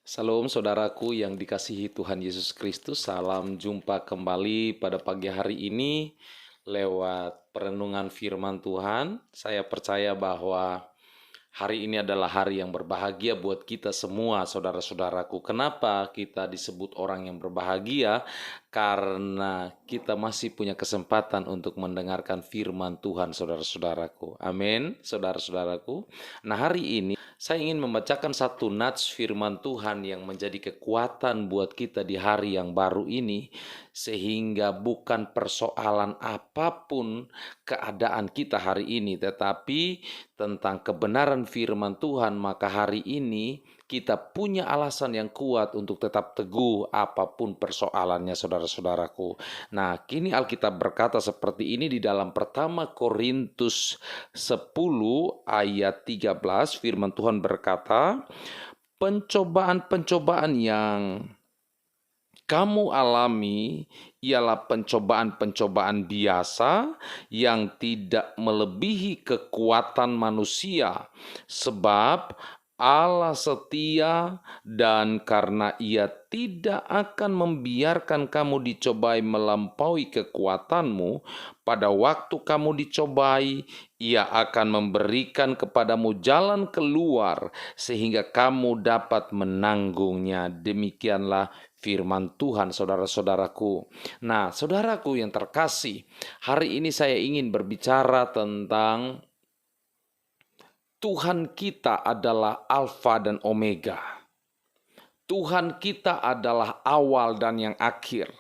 Salam saudaraku yang dikasihi Tuhan Yesus Kristus. Salam jumpa kembali pada pagi hari ini lewat perenungan firman Tuhan. Saya percaya bahwa hari ini adalah hari yang berbahagia buat kita semua, saudara-saudaraku. Kenapa kita disebut orang yang berbahagia? Karena kita masih punya kesempatan untuk mendengarkan firman Tuhan, saudara-saudaraku. Amin, saudara-saudaraku. Nah, hari ini saya ingin membacakan satu nats firman Tuhan yang menjadi kekuatan buat kita di hari yang baru ini, sehingga bukan persoalan apapun keadaan kita hari ini, tetapi tentang kebenaran firman Tuhan, maka hari ini kita punya alasan yang kuat untuk tetap teguh apapun persoalannya, saudara-saudaraku. Nah, kini Alkitab berkata seperti ini di dalam pertama Korintus 10 ayat 13, firman Tuhan berkata, pencobaan-pencobaan yang kamu alami ialah pencobaan-pencobaan biasa yang tidak melebihi kekuatan manusia, sebab Allah setia dan karena Ia tidak akan membiarkan kamu dicobai melampaui kekuatanmu, pada waktu kamu dicobai, Ia akan memberikan kepadamu jalan keluar sehingga kamu dapat menanggungnya. Demikianlah firman Tuhan, saudara-saudaraku. Nah, saudaraku yang terkasih, hari ini saya ingin berbicara tentang Tuhan kita adalah Alfa dan Omega. Tuhan kita adalah awal dan yang akhir.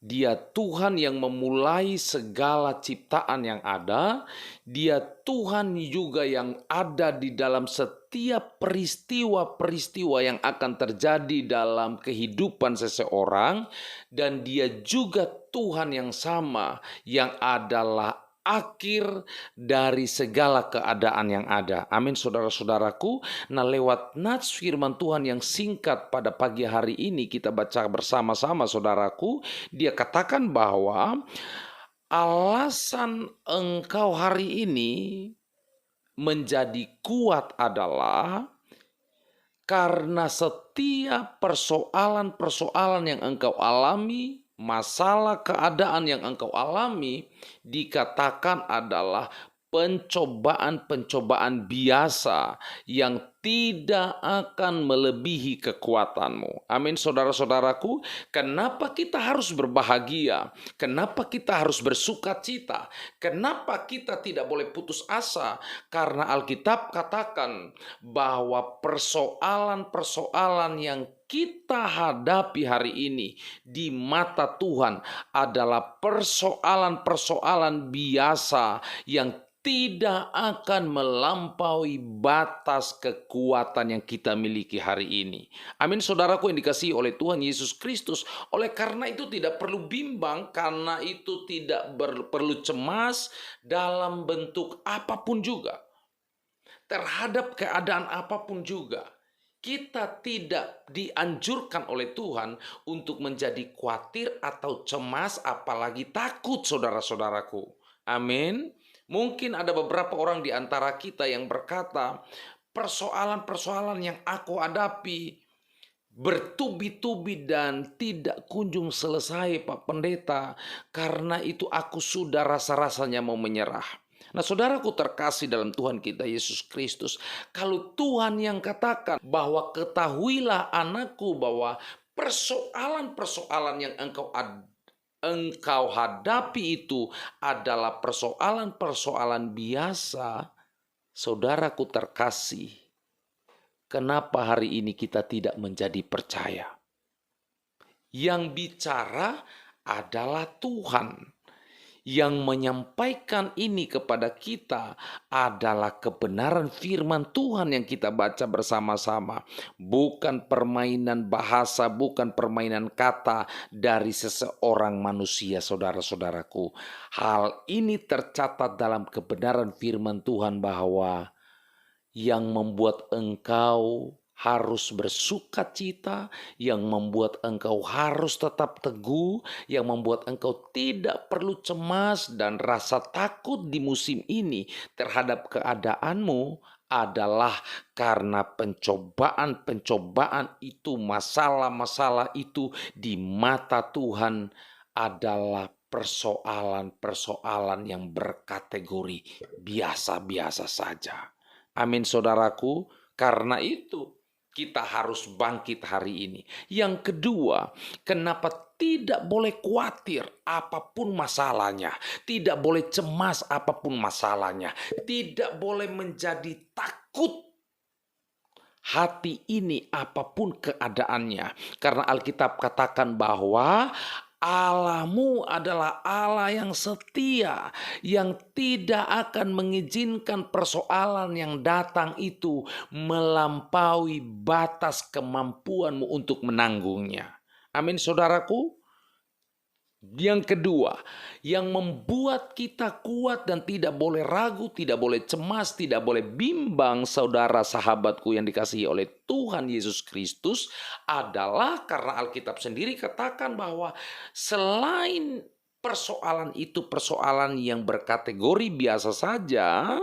Dia Tuhan yang memulai segala ciptaan yang ada. Dia Tuhan juga yang ada di dalam setiap peristiwa-peristiwa yang akan terjadi dalam kehidupan seseorang. Dan dia juga Tuhan yang sama yang adalah akhir dari segala keadaan yang ada. Amin, saudara-saudaraku. Nah, lewat nats firman Tuhan yang singkat pada pagi hari ini kita baca bersama-sama, saudaraku. Dia katakan bahwa alasan engkau hari ini menjadi kuat adalah karena setiap persoalan-persoalan yang engkau alami, masalah keadaan yang engkau alami, dikatakan adalah pencobaan-pencobaan biasa yang tidak akan melebihi kekuatanmu. Amin, saudara-saudaraku. Kenapa kita harus berbahagia? Kenapa kita harus bersuka cita? Kenapa kita tidak boleh putus asa? Karena Alkitab katakan bahwa persoalan-persoalan yang kita hadapi hari ini di mata Tuhan adalah persoalan-persoalan biasa yang tidak akan melampaui batas kekuatan yang kita miliki hari ini. Amin, saudaraku yang dikasihi oleh Tuhan Yesus Kristus. Oleh karena itu tidak perlu bimbang, karena itu tidak perlu cemas dalam bentuk apapun juga. Terhadap keadaan apapun juga. Kita tidak dianjurkan oleh Tuhan untuk menjadi khawatir atau cemas, apalagi takut, saudara-saudaraku. Amin. Mungkin ada beberapa orang di antara kita yang berkata, persoalan-persoalan yang aku hadapi bertubi-tubi dan tidak kunjung selesai, Pak Pendeta. Karena itu aku sudah rasa-rasanya mau menyerah. Nah, saudaraku terkasih dalam Tuhan kita Yesus Kristus, kalau Tuhan yang katakan bahwa ketahuilah anakku bahwa persoalan-persoalan yang engkau hadapi itu adalah persoalan-persoalan biasa, saudaraku terkasih, kenapa hari ini kita tidak menjadi percaya? Yang bicara adalah Tuhan. Yang menyampaikan ini kepada kita adalah kebenaran firman Tuhan yang kita baca bersama-sama. Bukan permainan bahasa, bukan permainan kata dari seseorang manusia, saudara-saudaraku. Hal ini tercatat dalam kebenaran firman Tuhan bahwa yang membuat engkau harus bersuka cita, yang membuat engkau harus tetap teguh, yang membuat engkau tidak perlu cemas dan rasa takut di musim ini terhadap keadaanmu adalah karena pencobaan-pencobaan itu, masalah-masalah itu di mata Tuhan adalah persoalan-persoalan yang berkategori biasa-biasa saja. Amin saudaraku, karena itu kita harus bangkit hari ini. Yang kedua, kenapa tidak boleh khawatir apapun masalahnya, tidak boleh cemas apapun masalahnya, tidak boleh menjadi takut hati ini apapun keadaannya. Karena Alkitab katakan bahwa Allahmu adalah Allah yang setia, yang tidak akan mengizinkan persoalan yang datang itu melampaui batas kemampuanmu untuk menanggungnya. Amin saudaraku. Yang kedua, yang membuat kita kuat dan tidak boleh ragu, tidak boleh cemas, tidak boleh bimbang, saudara sahabatku yang dikasihi oleh Tuhan Yesus Kristus, adalah karena Alkitab sendiri katakan bahwa selain persoalan itu persoalan yang berkategori biasa saja,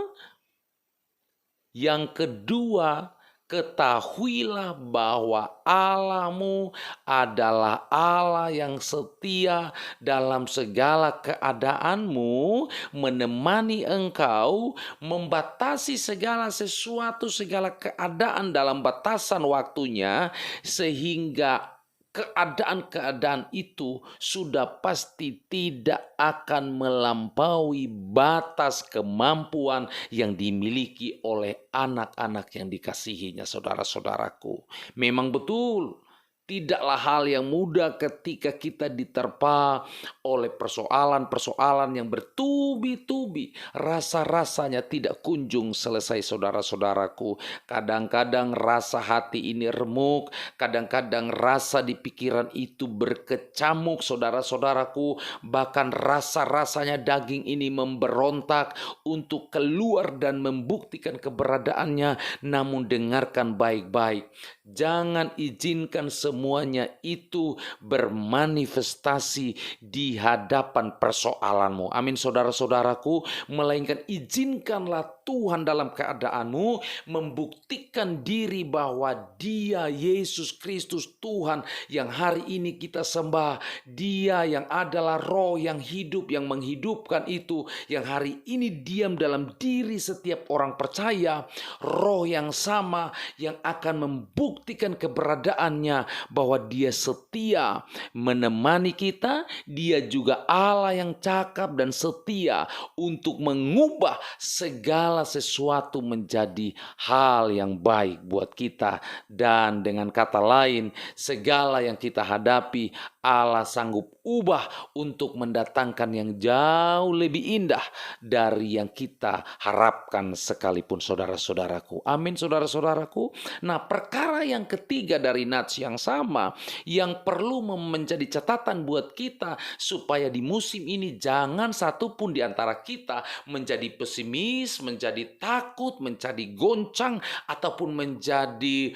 yang kedua, ketahuilah bahwa Allahmu adalah Allah yang setia dalam segala keadaanmu, menemani engkau, membatasi segala sesuatu, segala keadaan dalam batasan waktunya, sehingga keadaan-keadaan itu sudah pasti tidak akan melampaui batas kemampuan yang dimiliki oleh anak-anak yang dikasihinya, saudara-saudaraku. Memang betul, tidaklah hal yang mudah ketika kita diterpa oleh persoalan-persoalan yang bertubi-tubi. Rasa-rasanya tidak kunjung selesai, saudara-saudaraku. Kadang-kadang rasa hati ini remuk, kadang-kadang rasa di pikiran itu berkecamuk, saudara-saudaraku. Bahkan rasa-rasanya daging ini memberontak untuk keluar dan membuktikan keberadaannya. Namun dengarkan baik-baik. Jangan izinkan semuanya itu bermanifestasi di hadapan persoalanmu. Amin saudara-saudaraku. Melainkan izinkanlah Tuhan dalam keadaanmu membuktikan diri bahwa Dia Yesus Kristus Tuhan yang hari ini kita sembah. Dia yang adalah roh yang hidup, yang menghidupkan itu, yang hari ini diam dalam diri setiap orang percaya. Roh yang sama yang akan membuktikan keberadaannya, bahwa Dia setia menemani kita. Dia juga Allah yang cakap dan setia untuk mengubah segala sesuatu menjadi hal yang baik buat kita. Dan dengan kata lain, segala yang kita hadapi Allah sanggup ubah untuk mendatangkan yang jauh lebih indah dari yang kita harapkan sekalipun, saudara-saudaraku. Amin saudara-saudaraku. Nah, perkara yang ketiga dari nats yang sama yang perlu menjadi catatan buat kita supaya di musim ini jangan satupun di antara kita menjadi pesimis, menjadi takut, menjadi goncang, ataupun menjadi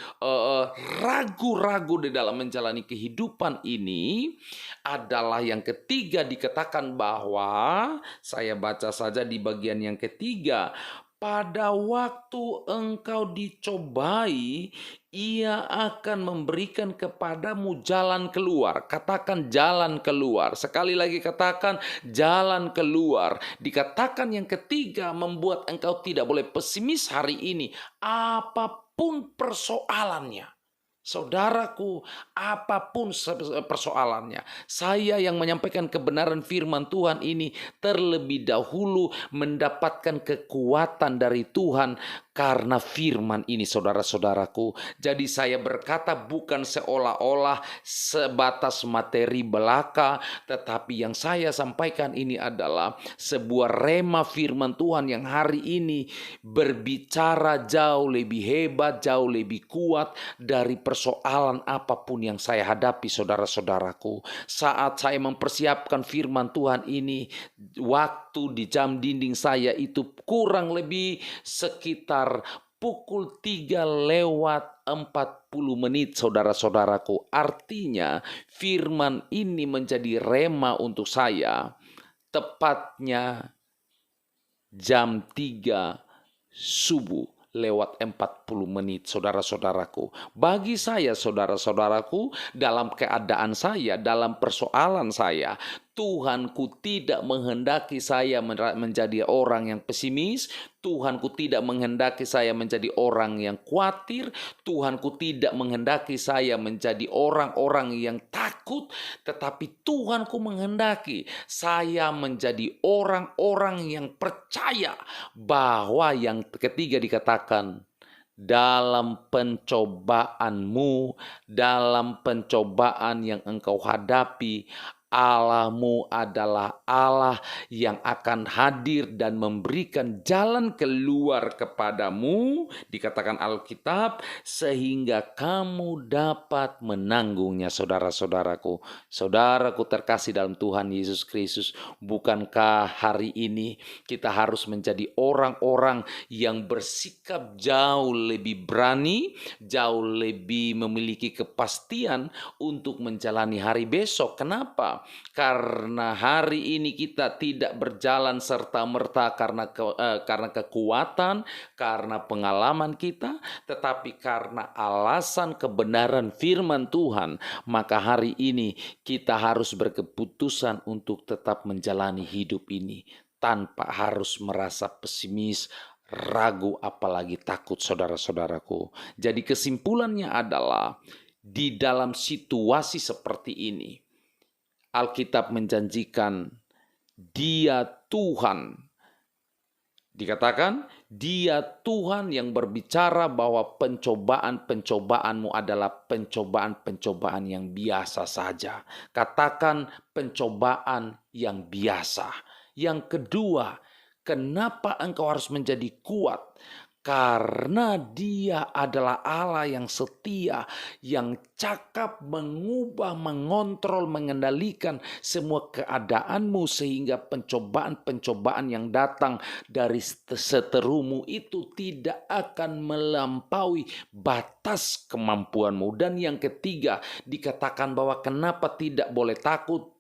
ragu-ragu di dalam menjalani kehidupan ini, adalah yang ketiga. Dikatakan bahwa, saya baca saja di bagian yang ketiga, pada waktu engkau dicobai, Ia akan memberikan kepadamu jalan keluar. Katakan jalan keluar. Sekali lagi katakan jalan keluar. Dikatakan yang ketiga membuat engkau tidak boleh pesimis hari ini. Apapun persoalannya. Saudaraku, apapun persoalannya, saya yang menyampaikan kebenaran firman Tuhan ini terlebih dahulu mendapatkan kekuatan dari Tuhan karena firman ini, saudara-saudaraku. Jadi saya berkata bukan seolah-olah sebatas materi belaka, tetapi yang saya sampaikan ini adalah sebuah rema firman Tuhan yang hari ini berbicara jauh lebih hebat, jauh lebih kuat dari persoalan apapun yang saya hadapi, saudara-saudaraku. Saat saya mempersiapkan firman Tuhan ini, waktu di jam dinding saya itu kurang lebih sekitar pukul 3:40, saudara-saudaraku. Artinya firman ini menjadi rema untuk saya tepatnya jam 3 subuh. lewat 40 menit, saudara-saudaraku. Bagi saya, saudara-saudaraku, dalam keadaan saya, dalam persoalan saya, Tuhanku tidak menghendaki saya menjadi orang yang pesimis. Tuhanku tidak menghendaki saya menjadi orang yang khawatir. Tuhanku tidak menghendaki saya menjadi orang-orang yang takut. Tetapi Tuhanku menghendaki saya menjadi orang-orang yang percaya bahwa yang ketiga dikatakan, dalam pencobaanmu, dalam pencobaan yang engkau hadapi, Allahmu adalah Allah yang akan hadir dan memberikan jalan keluar kepadamu, dikatakan Alkitab, sehingga kamu dapat menanggungnya. Saudara-saudaraku, saudaraku terkasih dalam Tuhan Yesus Kristus, bukankah hari ini kita harus menjadi orang-orang yang bersikap jauh lebih berani, jauh lebih memiliki kepastian untuk menjalani hari besok? Kenapa? Karena hari ini kita tidak berjalan serta-merta karena kekuatan, karena pengalaman kita, tetapi karena alasan kebenaran firman Tuhan. Maka hari ini kita harus berkeputusan untuk tetap menjalani hidup ini tanpa harus merasa pesimis, ragu, apalagi takut, saudara-saudaraku. Jadi kesimpulannya adalah, di dalam situasi seperti ini, Alkitab menjanjikan Dia Tuhan. Dikatakan Dia Tuhan yang berbicara bahwa pencobaan-pencobaanmu adalah pencobaan-pencobaan yang biasa saja. Katakan pencobaan yang biasa. Yang kedua, kenapa engkau harus menjadi kuat? Karena Dia adalah Allah yang setia, yang cakap mengubah, mengontrol, mengendalikan semua keadaanmu, sehingga pencobaan-pencobaan yang datang dari seterumu itu tidak akan melampaui batas kemampuanmu. Dan yang ketiga, dikatakan bahwa kenapa tidak boleh takut,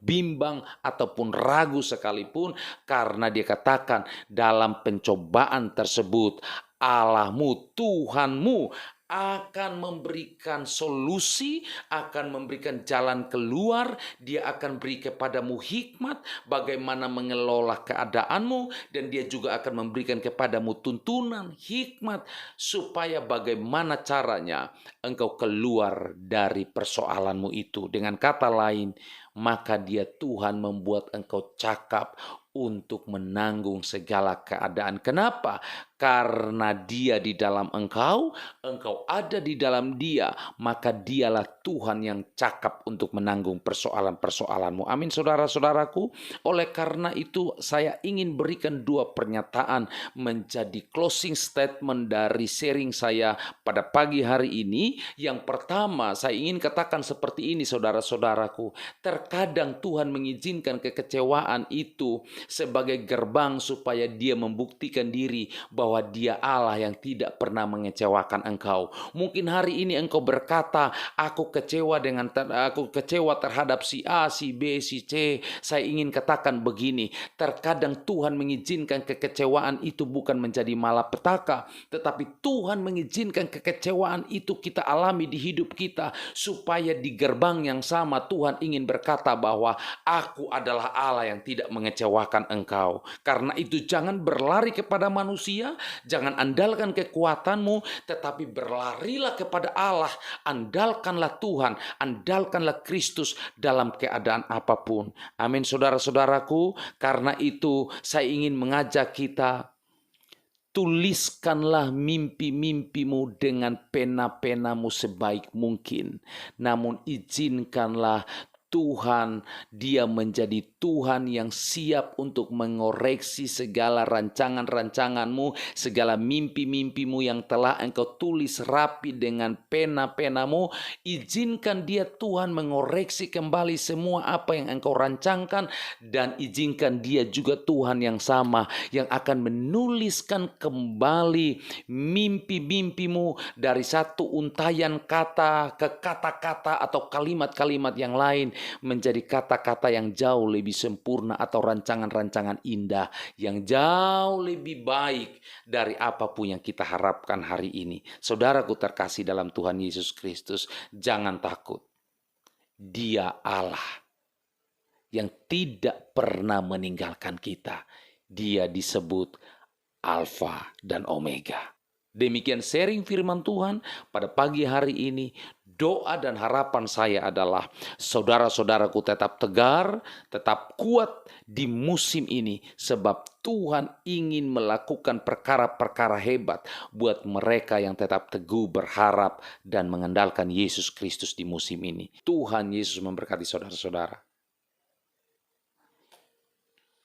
bimbang, ataupun ragu sekalipun, karena dia katakan dalam pencobaan tersebut Allahmu, Tuhanmu akan memberikan solusi, akan memberikan jalan keluar. Dia akan beri kepadamu hikmat bagaimana mengelola keadaanmu, dan Dia juga akan memberikan kepadamu tuntunan, hikmat, supaya bagaimana caranya engkau keluar dari persoalanmu itu. Dengan kata lain, maka Dia Tuhan membuat engkau cakap untuk menanggung segala keadaan. Kenapa? Karena Dia di dalam engkau, engkau ada di dalam Dia, maka Dialah Tuhan yang cakap untuk menanggung persoalan-persoalanmu. Amin, saudara-saudaraku. Oleh karena itu, saya ingin berikan dua pernyataan menjadi closing statement dari sharing saya pada pagi hari ini. Yang pertama, saya ingin katakan seperti ini, saudara-saudaraku. Terkadang Tuhan mengizinkan kekecewaan itu sebagai gerbang supaya Dia membuktikan diri bahwa Dia Allah yang tidak pernah mengecewakan engkau. Mungkin hari ini engkau berkata, aku kecewa terhadap si A, si B, si C. Saya ingin katakan begini, terkadang Tuhan mengizinkan kekecewaan itu bukan menjadi malapetaka, tetapi Tuhan mengizinkan kekecewaan itu kita alami di hidup kita, supaya di gerbang yang sama Tuhan ingin berkata bahwa aku adalah Allah yang tidak mengecewakan engkau. Karena itu jangan berlari kepada manusia, jangan andalkan kekuatanmu, tetapi berlarilah kepada Allah. Andalkanlah Tuhan, andalkanlah Kristus dalam keadaan apapun. Amin, saudara-saudaraku. Karena itu saya ingin mengajak kita, tuliskanlah mimpi-mimpimu dengan pena-penamu sebaik mungkin. Namun izinkanlah Tuhan, Dia menjadi Tuhan yang siap untuk mengoreksi segala rancangan-rancanganmu, segala mimpi-mimpimu yang telah engkau tulis rapi dengan pena-penamu. Izinkan Dia, Tuhan, mengoreksi kembali semua apa yang engkau rancangkan, dan izinkan Dia juga, Tuhan, yang sama yang akan menuliskan kembali mimpi-mimpimu dari satu untayan kata ke kata-kata atau kalimat-kalimat yang lain, menjadi kata-kata yang jauh lebih sempurna atau rancangan-rancangan indah yang jauh lebih baik dari apapun yang kita harapkan hari ini. Saudaraku terkasih dalam Tuhan Yesus Kristus, jangan takut. Dia Allah yang tidak pernah meninggalkan kita. Dia disebut Alfa dan Omega. Demikian sharing firman Tuhan pada pagi hari ini. Doa dan harapan saya adalah saudara-saudaraku tetap tegar, tetap kuat di musim ini. Sebab Tuhan ingin melakukan perkara-perkara hebat buat mereka yang tetap teguh berharap dan mengandalkan Yesus Kristus di musim ini. Tuhan Yesus memberkati saudara-saudara.